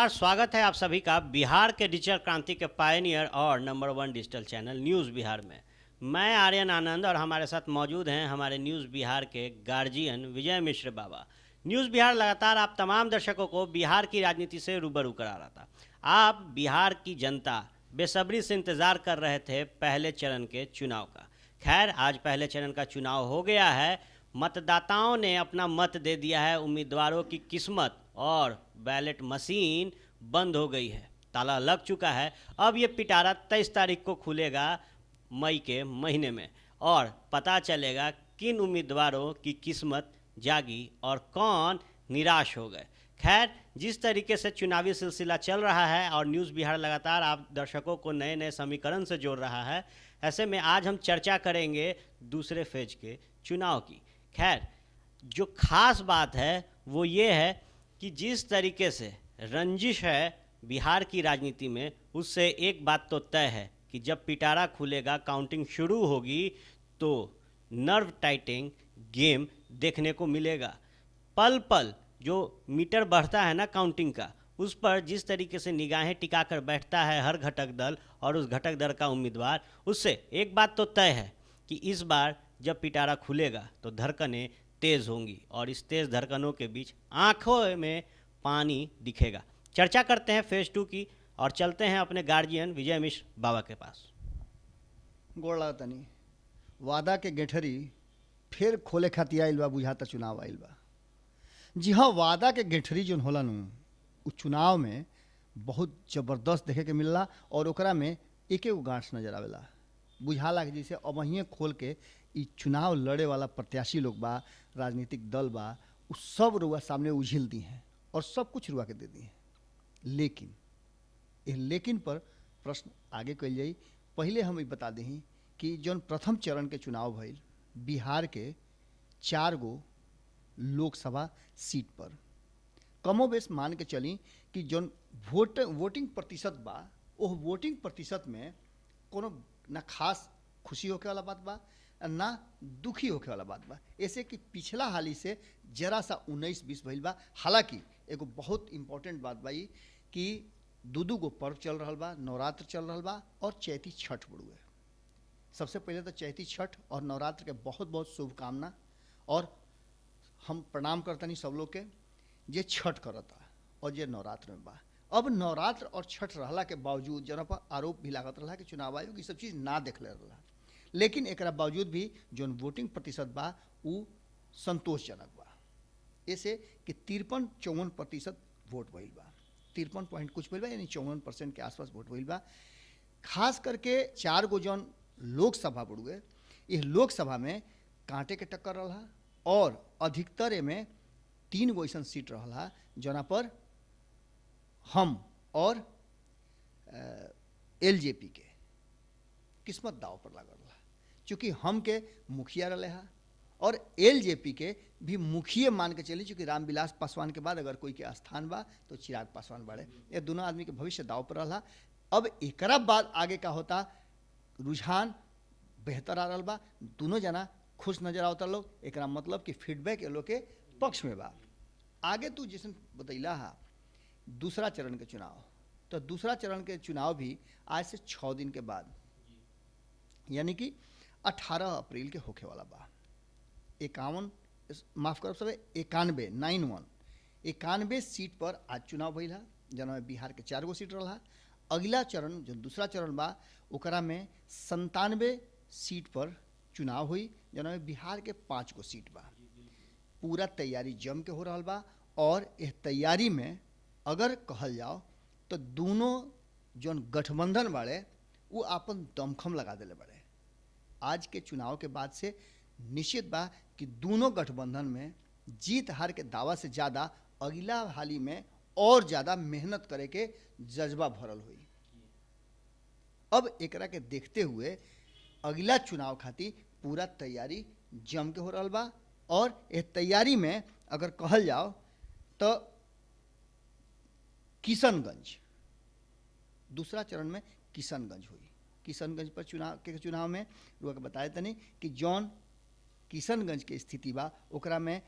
नमस्कार, स्वागत है आप सभी का बिहार के डिजिटल क्रांति के पायनियर और number 1 digital channel news Bihar में। मैं आर्यन आनंद और हमारे साथ मौजूद हैं हमारे न्यूज़ बिहार के गार्जियन विजय मिश्र बाबा। न्यूज़ बिहार लगातार आप तमाम दर्शकों को बिहार की राजनीति से रूबरू करा रहा था। आप बिहार की जनता बेसब्री से इंतज़ार कर रहे थे पहले चरण के चुनाव का। खैर, आज पहले चरण का चुनाव हो गया है। मतदाताओं ने अपना मत दे दिया है। उम्मीदवारों की किस्मत और बैलेट मशीन बंद हो गई है, ताला लग चुका है। अब ये पिटारा 23 तारीख को खुलेगा मई के महीने में और पता चलेगा किन उम्मीदवारों की किस्मत जागी और कौन निराश हो गए। खैर, जिस तरीके से चुनावी सिलसिला चल रहा है और न्यूज़ बिहार लगातार आप दर्शकों को नए नए समीकरण से जोड़ रहा है, ऐसे में आज हम चर्चा करेंगे दूसरे फेज के चुनाव की। खैर, जो खास बात है वो ये है कि जिस तरीके से रंजिश है बिहार की राजनीति में, उससे एक बात तो तय है कि जब पिटारा खुलेगा, काउंटिंग शुरू होगी, तो नर्व टाइटिंग गेम देखने को मिलेगा। पल पल जो मीटर बढ़ता है ना काउंटिंग का, उस पर जिस तरीके से निगाहें टिकाकर बैठता है हर घटक दल और उस घटक दल का उम्मीदवार, उससे एक बात तो तय है कि इस बार जब पिटारा खुलेगा तो धड़कनें तेज़ होंगी और इस तेज़ धड़कनों के बीच आंखों में पानी दिखेगा। चर्चा करते हैं फेज 2 की और चलते हैं अपने गार्जियन विजय मिश्र बाबा के पास। गोड़ लागतनी वादा के गेठरी फिर खोले खातिर आइल बा, बुझाता चुनाव आइल बा। जी हाँ, वादा के गेठरी जोन होला नु उ चुनाव में बहुत जबरदस्त देखे के मिलला और ओकरा में एक एक गांठ नजर आवेला। बुझाला कि जैसे अब वहीं खोल के इ चुनाव लड़े वाला प्रत्याशी लोग बा, राजनीतिक दल बा, उ सब रुआ सामने उझिल दी हैं और सब कुछ रुआ के दे दी हैं। लेकिन पर प्रश्न आगे कल जाई। पहले हम बता दी कि जौन प्रथम चरण के चुनाव भइल बिहार के 4 गो लोकसभा सीट पर कमोबेश मान के चली कि जौन वोटिंग प्रतिशत बा, वो वोटिंग प्रतिशत में कोनो ना खास खुशी होके वाला बात बा ना दुखी होके वाला बात बा। ऐसे कि पिछला हाली से जरा सा 19-20 भइल बा। हालांकि एगो बहुत इम्पोर्टेंट बात बा कि दू गो पर्व चल रहा बा, नवरात्र चल रहा बा और चैती छठ बड़ुए। सबसे पहले तो चैती छठ और नवरात्र के बहुत बहुत शुभकामना और हम प्रणाम करतनी सब लोग के जे छठ करता और जे नवरात्र में बा। अब नवरात्र और छठ रहला के बावजूद जना पर आरोप भी लागत रहा कि चुनाव आयोग ये सब चीज़ ना देख ले रहा, लेकिन एक बावजूद भी जौन वोटिंग प्रतिशत बा उ संतोषजनक बा। ऐसे कि 53-54% वोट भइल बा, 53 पॉइंट कुछ भइल बा, यानी 54% के आसपास वोट भइल बा। खास करके 4 गो जौन लोकसभा बड़ुए, इस लोकसभा में कांटे के टक्कर रहा और अधिकतर में 3 गो ऐसा सीट रहा जना पर हम और एलजेपी के किस्मत दाव पर लागल रहा। चूँकि हम के मुखिया रहे हा और एलजेपी के भी मुखिया मान के चली, चूँकि रामविलास पासवान के बाद अगर कोई के स्थान बा तो चिराग पासवान बाड़े। ये दोनों आदमी के भविष्य दाव पर रहा। अब एकरा बाद आगे का होता, रुझान बेहतर आ रहा बा, दोनों जना खुश नजर आवता लोग। एकरा मतलब कि फीडबैक ये लोग के पक्ष में बा। आगे तू जैसे बतैला हा दूसरा चरण के चुनाव, तो दूसरा चरण के चुनाव भी आज से 6 दिन के बाद यानी कि 18 अप्रैल के होखे वाला बा। 91 सीट पर आज चुनाव भइल है, जना में बिहार के 4 गो सीट रहा। अगला चरण जो दूसरा चरण बा ओकरा में 97 सीट पर चुनाव हुई, जना में बिहार के 5 गो सीट बा। पूरा तैयारी जम के हो रहा बा और इस तैयारी में अगर कहल जाओ तो दोनों जौन गठबंधन बाड़े वो अपन दमखम लगा दिले बाड़े। आज के चुनाव के बाद से निश्चित बा कि दोनों गठबंधन में जीत हार के दावा से ज़्यादा अगला हाली में और ज़्यादा मेहनत करे के जज्बा भरल हुई। अब एकरा के देखते हुए अगला चुनाव खातिर पूरा तैयारी जम के हो रहा बा और इस तैयारी में अगर कहल जाओ तो किशनगंज दूसरा चरण में किशनगंज हुई। किशनगंज पर चुनाव में रुआ के बताए तनी कि जौन किशनगंज के स्थिति बा ओकरा में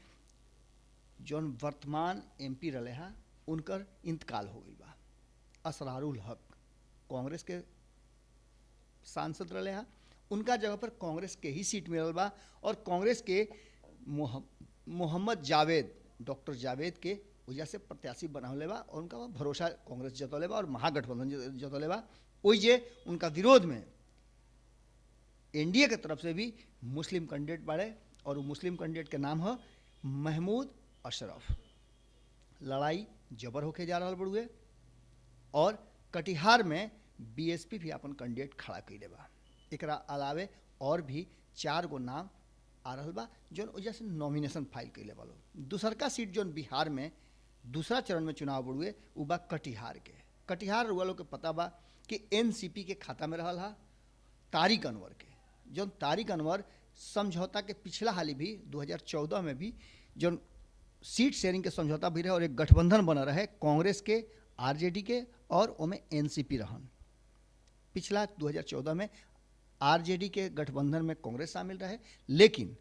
जौन वर्तमान एमपी रहे हा उनकर इंतकाल हो गई बा। असरारुल हक कांग्रेस के सांसद रहे हा, उनका जगह पर कांग्रेस के ही सीट मिलल बा और कांग्रेस के मोहम्मद जावेद, डॉक्टर जावेद के वजह से प्रत्याशी बनावले बा और उनका भरोसा कांग्रेस जतौले बा और महागठबंधन जतौले बा। ओइजे उनका विरोध में एनडीए के तरफ से भी मुस्लिम कैंडिडेट बाड़े और वो मुस्लिम कैंडिडेट के नाम है महमूद अशरफ। लड़ाई जबर होके जा रहा बड़ुए और कटिहार में बीएसपी भी अपन कैंडिडेट खड़ा कैले बा। एकरा अलावे और भी 4 गो नाम आ रहा बा जौन वजह से नॉमिनेशन फाइल कैले बा लोग। दूसरका सीट जौन बिहार में दूसरा चरण में चुनाव बड़ुए उ बा कटिहार के। कटिहार रुआ लोग के पता बा कि एनसीपी के खाता में रहल हा तारिक अनवर के, जौन तारिक अनवर समझौता के पिछला हाली भी 2014 में भी जौन सीट शेयरिंग के समझौता भी रहे और एक गठबंधन बना रहे कांग्रेस के, आरजेडी के और ओमे एनसीपी रहन। पिछला 2014 में आरजेडी के गठबंधन में कांग्रेस शामिल रहे, लेकिन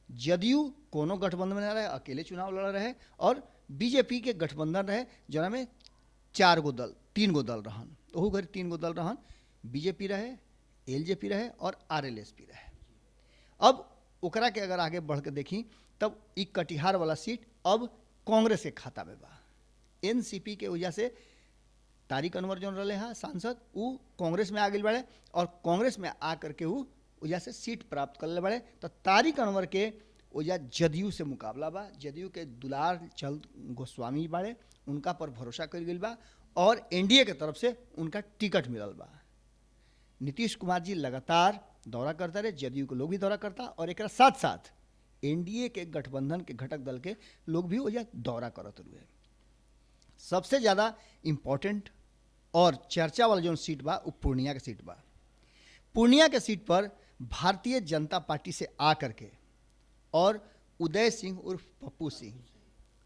जदयू कोनो गठबंधन में न रहे, अकेले चुनाव लड़ रहे और बीजेपी के गठबंधन रहे जना में 3 गो दल रहन। ओहू घर 3 गो दल रहन, बीजेपी रहे, एलजेपी रहे और आरएलएसपी रहे। अब ओकरा के अगर आगे बढ़ के देखी तब ई कटिहार वाला सीट अब कांग्रेस के खाता में बा। एनसीपी के वजह से तारिक अनवर जौन रहे हा सांसद उ कांग्रेस में आ गए बड़े और कांग्रेस में आ करके उ वजह से सीट प्राप्त कर ले बड़े। तो तारिक अनवर के वजह जदयू से मुकाबला बा। जदयू के दुलार चंद गोस्वामी बाड़े, उनका पर भरोसा कर गई बा और एनडीए के तरफ से उनका टिकट मिलल बा। नीतीश कुमार जी लगातार दौरा करता रहे, जदयू के लोग भी दौरा करता और एक साथ साथ एनडीए के गठबंधन के घटक दल के लोग भी वजह दौरा करत हुए। सबसे ज़्यादा इम्पोर्टेंट और चर्चा वाला जो सीट बा वो पूर्णिया के सीट बा। पूर्णिया के सीट पर भारतीय जनता पार्टी से आ करके और उदय सिंह उर्फ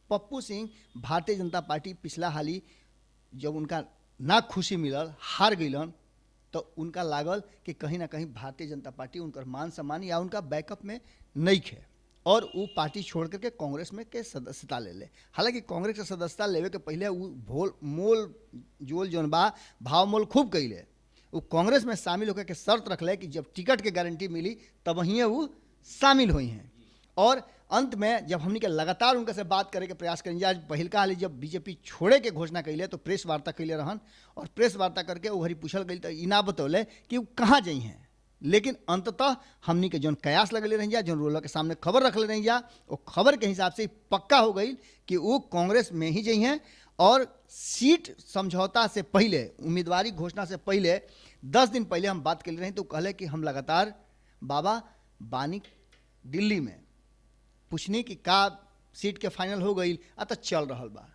पप्पू सिंह भारतीय जनता पार्टी पिछला हाली जब उनका ना खुशी मिलल, हार गईलन, तो उनका लागल कि कहीं ना कहीं भारतीय जनता पार्टी उनकर मान सम्मान या उनका बैकअप में नहीं है और वो पार्टी छोड़ करके कांग्रेस में के सदस्यता ले ले। हालांकि कांग्रेस के सदस्यता लेवे के पहले वो मोल जोल जौन बा भाव मोल खूब कैले, वो कांग्रेस में शामिल होकर के शर्त रख ले कि जब टिकट के गारंटी मिली तब वहीं वो शामिल हुई हैं। और अंत में जब हमने के लगातार उनका से बात करे के प्रयास करेंगे, आज पहिलका हाली जब बीजेपी छोड़े के घोषणा कैले तो प्रेस वार्ता कैले रहन और प्रेस वार्ता करके वो घड़ी पूछल गई तो इना बतौले कि वो कहाँ जाइ हैं। लेकिन अंततः हमनी के जौन कयास लगले रही जा, जौन रोला के सामने खबर रखले रही जा, वो खबर के हिसाब से पक्का हो गई कि वो कांग्रेस में ही जाइ हैं। और सीट समझौता से पहले, उम्मीदवारी घोषणा से पहले 10 दिन पहले हम बात कर रहे तो कहले कि हम लगातार बाबा बानी दिल्ली में पूछने की का सीट के फाइनल हो गई तो चल रहा बा।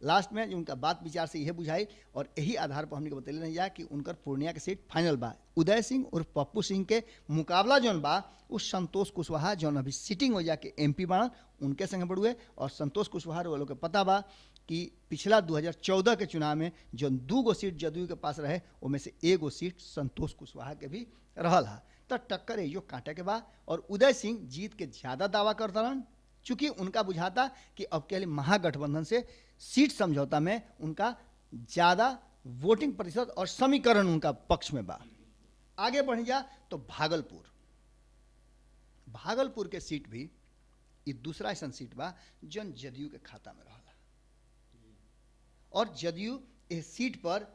लास्ट में उनका बात विचार से यह बुझाई और यही आधार पर हमने बतैले नहीं जा कि उनकर पूर्णिया के सीट फाइनल बा। उदय सिंह और पप्पू सिंह के मुकाबला जौन बा उस संतोष कुशवाहा जौन अभी सिटिंग हो जाके एमपी बाड़न उनके संगे बढ़ुए। और संतोष कुशवाहा वालों के पता बा कि पिछला 2014 के चुनाव में जौन 2 गो सीट जदयू के पास रहे उनमें से 1 गो सीट संतोष कुशवाहा के भी रहल हा। तो टक्कर ये जो कांटे के बा और उदय सिंह जीत के ज़्यादा दावा करता रहन, चूँकि उनका बुझाता कि अब के लिए महागठबंधन से सीट समझौता में उनका ज़्यादा वोटिंग प्रतिशत और समीकरण उनका पक्ष में बा। आगे बढ़ जा तो भागलपुर के सीट भी ये दूसरा ऐसा सीट बा जौन जदयू के खाता में रहला और जदयू इस सीट पर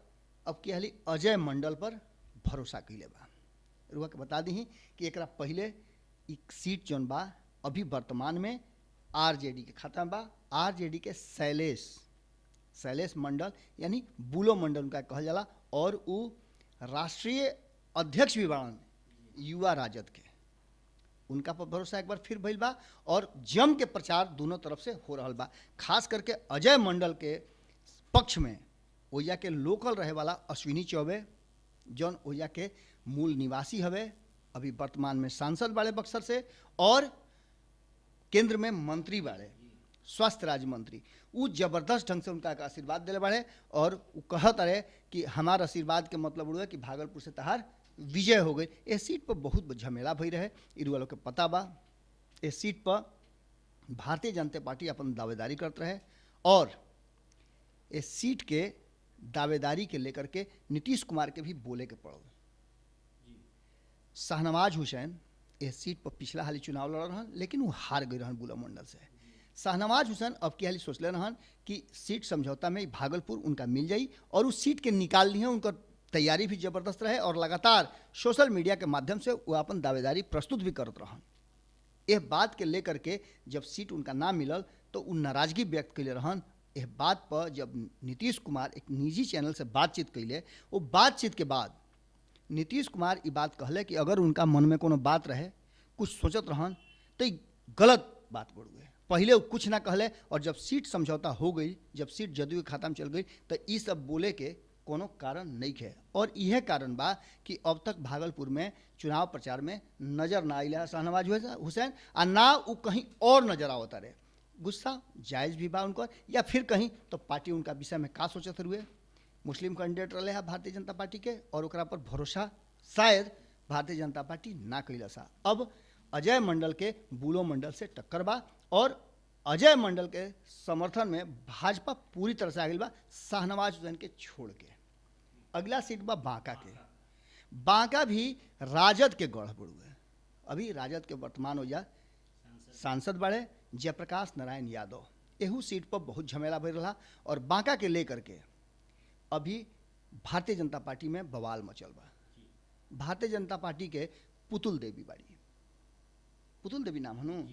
अब के हाली अजय मंडल पर भरोसा कैले बा। रुआ के बता दी कि एकरा पहले एक सीट जौन बा अभी वर्तमान में आरजेडी के खाता में बा। आरजेडी के शैलेश मंडल यानी बुलो मंडल उनका कहल जाला और वो राष्ट्रीय अध्यक्ष भी बाड़न युवा राजद के। उनका पर भरोसा एक बार फिर भइल बा और जम के प्रचार दोनों तरफ से हो रहा बा। खास करके अजय मंडल के पक्ष में ओइजा के लोकल रहे वाला अश्विनी चौबे जौन ओइजा के मूल निवासी हवे, अभी वर्तमान में सांसद बाड़े बक्सर से और केंद्र में मंत्री बाड़े, स्वास्थ्य राज्य मंत्री। वो जबरदस्त ढंग से उनका आशीर्वाद दिले बाड़े और वो कहत रहे कि हमार आशीर्वाद के मतलब उड़े कि भागलपुर से तहार विजय हो गई। इस सीट पर बहुत झमेला भई रहे, इरु वालों के पता बा। इस सीट पर भारतीय जनता पार्टी अपन दावेदारी करते रहे और इस सीट के दावेदारी के लेकर के नीतीश कुमार के भी बोले के पड़ल। शाहनवाज हुसैन इस सीट पर पिछला हाली चुनाव लड़ रहन, लेकिन वो हार गई रहन बुला मंडल से। शाहनवाज हुसैन अब की हाली सोचले रहन कि सीट समझौता में भागलपुर उनका मिल जाई और उस सीट के निकाल ली है। उनका तैयारी भी जबरदस्त रहे और लगातार सोशल मीडिया के माध्यम से वो अपन दावेदारी प्रस्तुत भी करत रहन। यह बात के लेकर के जब सीट उनका ना मिलल तो वो नाराजगी व्यक्त कैले रहन। यह बात पर जब नीतीश कुमार एक निजी चैनल से बातचीत कैले, वो बातचीत के बाद नीतीश कुमार ये बात कहले कि अगर उनका मन में कोनो बात रहे, कुछ सोचत रहन, तो ये गलत बात बढ़ुए। पहले वो कुछ ना कहले और जब सीट समझौता हो गई, जब सीट जदयू के खाता में चल गई, तो ये सब बोले के कोनो कारण नहीं है। और यह कारण बा कि अब तक भागलपुर में चुनाव प्रचार में नजर ना आइला शाहनवाज हुसैन, और ना वो कहीं और नजर आवता रहे। गुस्सा जायज़ भी बा उनकर, या फिर कहीं तो पार्टी उनका विषय में का सोचत हुए। मुस्लिम कैंडिडेट रहे है भारतीय जनता पार्टी के, और ओकरा पर भरोसा शायद भारतीय जनता पार्टी ना कैला सा। अब अजय मंडल के बुलो मंडल से टक्कर बा और अजय मंडल के समर्थन में भाजपा पूरी तरह से आ गई बा शाहनवाज हुसैन के छोड़ के। अगला सीट बा बांका के। बांका भी राजद के गढ़ बुड़ुए। अभी राजद के वर्तमान ओजा सांसद बड़े जयप्रकाश नारायण यादव। एहू सीट पर बहुत झमेला भर रहा और बांका के लेकर के अभी भारतीय जनता पार्टी में बवाल मचल बा। भारतीय जनता पार्टी के पुतुल देवी बाड़ी, पुतुल देवी नाम हनु,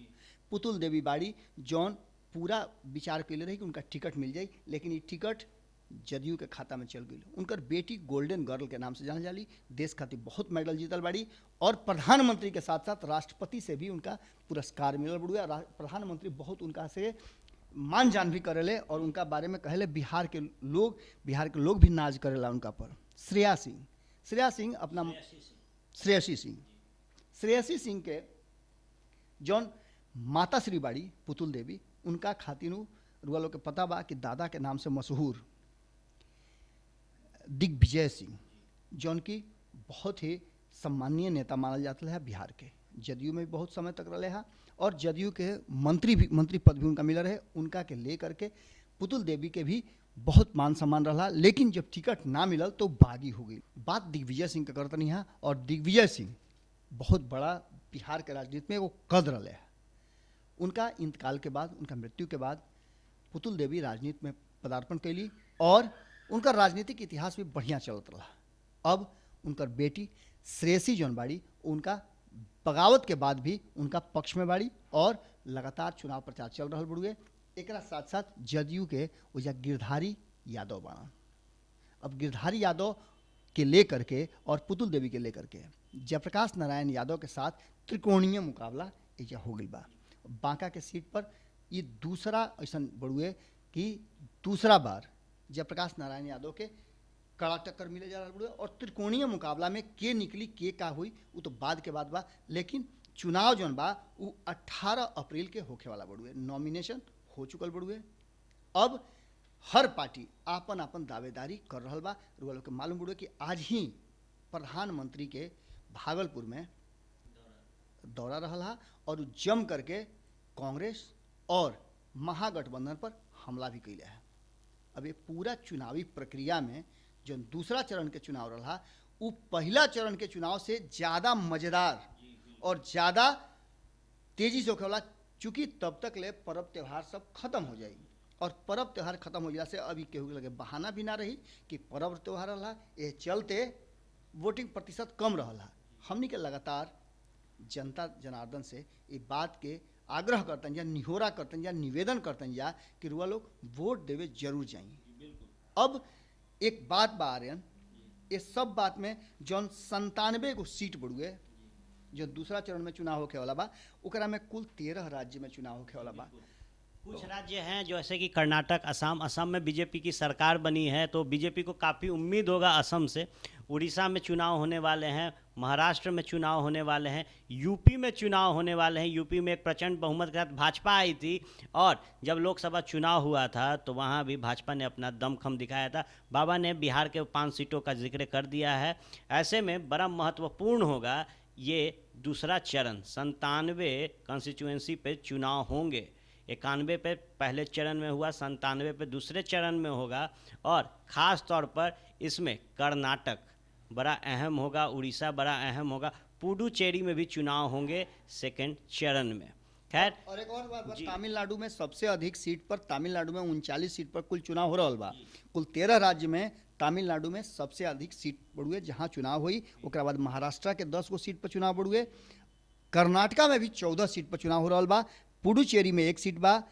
पुतुल देवी बाड़ी जौन पूरा विचार कैले रही कि उनका टिकट मिल जाए, लेकिन ये टिकट जदयू के खाता में चल गई। उनकर बेटी गोल्डन गर्ल के नाम से जानल जाली, देश खातिर बहुत मेडल जीतल बाड़ी और प्रधानमंत्री के साथ साथ राष्ट्रपति से भी उनका पुरस्कार मिलल बड़ुआ। प्रधानमंत्री बहुत उनका से मान जान भी करेले और उनका बारे में कहले बिहार के लोग भी नाज करेला उनका पर। श्रेया सिंह अपना श्रेयसी सिंह के जौन माता श्री बाड़ी पुतुल देवी, उनका खातिर रुआ लोग के पता बा कि दादा के नाम से मशहूर दिग्विजय सिंह, जौन की बहुत ही सम्मानीय नेता मानल जाता है बिहार के। जदयू में भी बहुत समय तक रहे हैं और जदयू के मंत्री पद भी उनका मिला रहे। उनका के ले करके पुतुल देवी के भी बहुत मान सम्मान रहा, लेकिन जब टिकट ना मिलल तो बागी हो गई। बात दिग्विजय सिंह का करता नहीं है और दिग्विजय सिंह बहुत बड़ा बिहार के राजनीति में वो कद रहे हैं। उनका इंतकाल के बाद, उनका मृत्यु के बाद पुतुल देवी राजनीति में पदार्पण कैली और उनका राजनीतिक इतिहास भी बढ़िया चलत रहा। अब उनकर बेटी श्रेयसी जौन बाड़ी, उनका बगावत के बाद भी उनका पक्ष में बाड़ी और लगातार चुनाव प्रचार चल रहा बुड़ुए। एक साथ साथ जदयू के वजह गिरधारी यादव बाड़ा। अब गिरधारी यादव के लेकर के और पुतुल देवी के लेकर के जयप्रकाश नारायण यादव के साथ त्रिकोणीय मुकाबला एजा हो गई बा। बांका के सीट पर ये दूसरा ऐसा बड़ुए कि दूसरा बार जयप्रकाश नारायण यादव के कड़ा टक्कर मिले जा रहा बड़ुए और त्रिकोणीय मुकाबला में के निकली के का हुई वो तो बाद के बाद बा। लेकिन चुनाव जौन बा वो 18 अप्रैल के होखे वाला बड़ुए। नॉमिनेशन हो चुकल बड़ुए। अब हर पार्टी आपन आपन दावेदारी कर रहा बा। रुआ लोग के मालूम बड़ुए कि आज ही प्रधानमंत्री के भागलपुर में दौरा रहा और जम करके कांग्रेस और महागठबंधन पर हमला भी कैले है। अब ये पूरा चुनावी प्रक्रिया में जो दूसरा चरण के चुनाव रहा वो पहला चरण के चुनाव से ज़्यादा मज़ेदार और ज़्यादा तेजी से होखेला, चूँकि तब तक ले पर्व त्यौहार सब खत्म हो जाएगी और पर्व त्यौहार खत्म हो जाए से अभी केहू लगे बहाना भी ना रही कि पर्व त्यौहार रहा। ये चलते वोटिंग प्रतिशत कम रहा। हमनी के लगातार जनता जनार्दन से ये बात के आग्रह करतन या निहोरा करतन या निवेदन करतन या कि रुआ लोग वोट देवे जरूर जाइए। अब एक बात बा आर्यन, ये सब बात में जौन 97 गो सीट बढ़ुए जो दूसरा चरण में चुनाव होखे वाला बा, ओकरा में कुल 13 राज्य में चुनाव होखे वाला बा। कुछ राज्य हैं जैसे कि कर्नाटक, असम में बीजेपी की सरकार बनी है तो बीजेपी को काफ़ी उम्मीद होगा असम से। उड़ीसा में चुनाव होने वाले हैं, महाराष्ट्र में चुनाव होने वाले हैं, यूपी में चुनाव होने वाले हैं। यूपी में एक प्रचंड बहुमत के साथ भाजपा आई थी और जब लोकसभा चुनाव हुआ था तो वहाँ भी भाजपा ने अपना दमखम दिखाया था। बाबा ने बिहार के 5 सीटों का जिक्र कर दिया है। ऐसे में बड़ा महत्वपूर्ण होगा ये दूसरा चरण। 97 कॉन्स्टिट्यूएंसी पे चुनाव होंगे। 91 पे पहले चरण में हुआ, 97 पे दूसरे चरण में होगा, और ख़ास तौर पर इसमें कर्नाटक बड़ा अहम होगा, उड़ीसा बड़ा अहम होगा, पुडुचेरी में भी चुनाव होंगे सेकेंड चरण में। खैर, और एक और बात, तमिलनाडु में सबसे अधिक सीट पर, तमिलनाडु में 39 सीट पर कुल चुनाव हो रहा बा। कुल 13 राज्य में तमिलनाडु में सबसे अधिक सीट बढ़ुए जहां चुनाव हुई। ओकरा बाद महाराष्ट्र के 10 गो सीट पर चुनाव बढ़ुए, कर्नाटका में भी 14 सीट पर चुनाव हो रहा बा, पुडुचेरी में 1 सीट बा,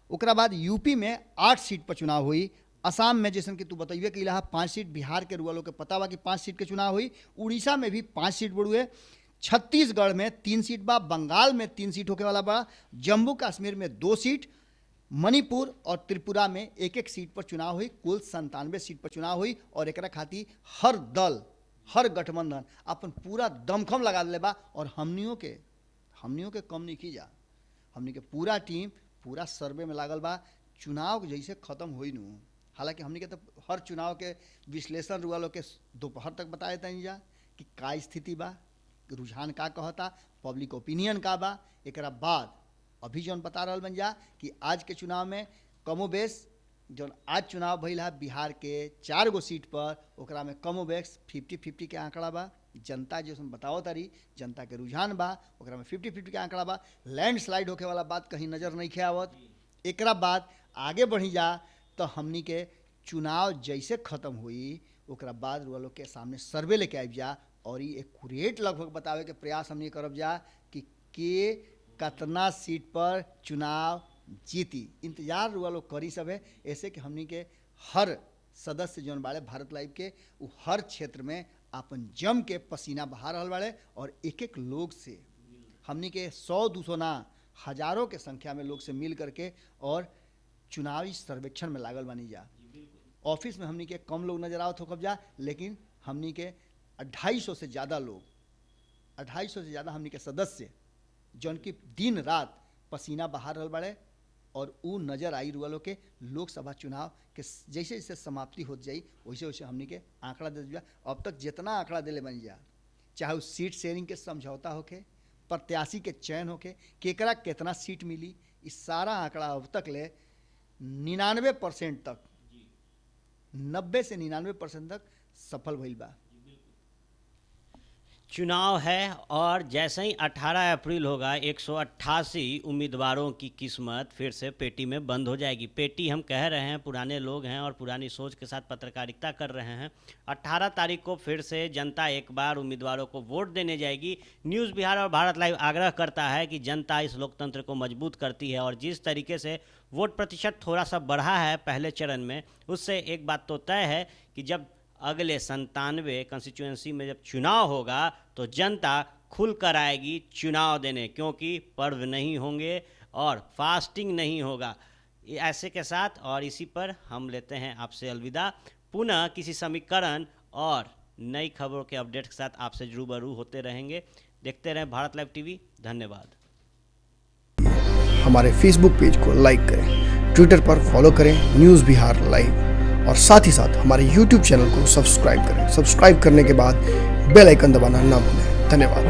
ओकरा बाद यूपी में 8 सीट पर चुनाव हुई, असम में जैसन कि तू बताइए कि इलाहा 5 सीट, बिहार के रुआ के पता बा कि 5 सीट के चुनाव हुई, उड़ीसा में भी 5 सीट बढ़ुए, छत्तीसगढ़ में 3 सीट बा, बंगाल में 3 सीट होके वाला बा, जम्मू कश्मीर में 2 सीट, मणिपुर और त्रिपुरा में 1-1 सीट पर चुनाव हुई। कुल 97 सीट पर चुनाव हुई। और एकरा खातिर हर दल, हर गठबंधन अपन पूरा दमखम लगा दिले बा। और हमनियों के कम नहीं की जा, हमनी के पूरा टीम पूरा सर्वे में लागल बा। चुनाव जैसे खत्म हुई नू, हालांकि हमनी के तो हर चुनाव के विश्लेषण रुआ लोग के दोपहर तक बताए तनी जा कि का स्थिति बा, रुझान का कहता, पब्लिक ओपिनियन का बा। एकरा बाद अभी जौन बता रहल बन जा कि आज के चुनाव में कमोबेश जौन आज चुनाव भइल है बिहार के 4 गो सीट पर, ओकरा में कमोबेश 50-50 के आंकड़ा बा। जनता जैसन बताओ तारी, जनता के रुझान बा, ओकरा में 50-50 के आंकड़ा बा। लैंडस्लाइड होके वाला बात कहीं नज़र नहीं खे आवत। एकरा बाद आगे बढ़ी जा तो हमनी के चुनाव जैसे खत्म हुई ओकरा बाद रुआ लोग के सामने सर्वे लेके आबि जा और ये एक्यूरेट लगभग बतावे के प्रयास हमनी करब जा कि के कितना सीट पर चुनाव जीती। इंतजार रुआ लोग करी सब है, ऐसे कि हमनी के हर सदस्य जौन बाड़े भारत लाइव के वो हर क्षेत्र में अपन जम के पसीना बहा रहल बाड़े। और एक लोग से हमनी के 100-200 ना हजारों के संख्या में लोग से मिल करके और चुनावी सर्वेक्षण में लागल बनी जा। ऑफिस में हमनी के कम लोग नजर आवत हो कब जा, लेकिन हमनी के 250 से ज़्यादा लोग, 250 से ज़्यादा हमनी के सदस्य जौन की दिन रात पसीना बहा रहल बाड़े। और उ नज़र आई रुआ लोग के लोकसभा चुनाव के जैसे जैसे समाप्ति होत जाई वैसे वैसे हमनी के आंकड़ा दे जा। अब तक जितना आंकड़ा दिले बन जा, चाहे वो सीट शेयरिंग के समझौता होके, प्रत्याशी के चयन होके, केकरा कितना सीट मिली, इस सारा आंकड़ा अब तक ले 99% तक, 90 से 99% तक सफल भइल बा। चुनाव है और जैसे ही 18 अप्रैल होगा 188 उम्मीदवारों की किस्मत फिर से पेटी में बंद हो जाएगी। पेटी हम कह रहे हैं, पुराने लोग हैं और पुरानी सोच के साथ पत्रकारिता कर रहे हैं। 18 तारीख को फिर से जनता एक बार उम्मीदवारों को वोट देने जाएगी। न्यूज़ बिहार और भारत लाइव आग्रह करता है कि जनता इस लोकतंत्र को मजबूत करती है और जिस तरीके से वोट प्रतिशत थोड़ा सा बढ़ा है पहले चरण में, उससे एक बात तो तय है कि जब अगले 97 कंस्टिट्यूएंसी में जब चुनाव होगा तो जनता खुल कर आएगी चुनाव देने, क्योंकि पर्व नहीं होंगे और फास्टिंग नहीं होगा। ऐसे के साथ और इसी पर हम लेते हैं आपसे अलविदा। पुनः किसी समीकरण और नई खबरों के अपडेट के साथ आपसे रूबरू होते रहेंगे। देखते रहें भारत लाइव टीवी। धन्यवाद। हमारे फेसबुक पेज को लाइक करें, ट्विटर पर फॉलो करें न्यूज़ बिहार लाइव, और साथ ही साथ हमारे यूट्यूब चैनल को सब्सक्राइब करें। सब्सक्राइब करने के बाद बेल आइकन दबाना ना भूलें। धन्यवाद।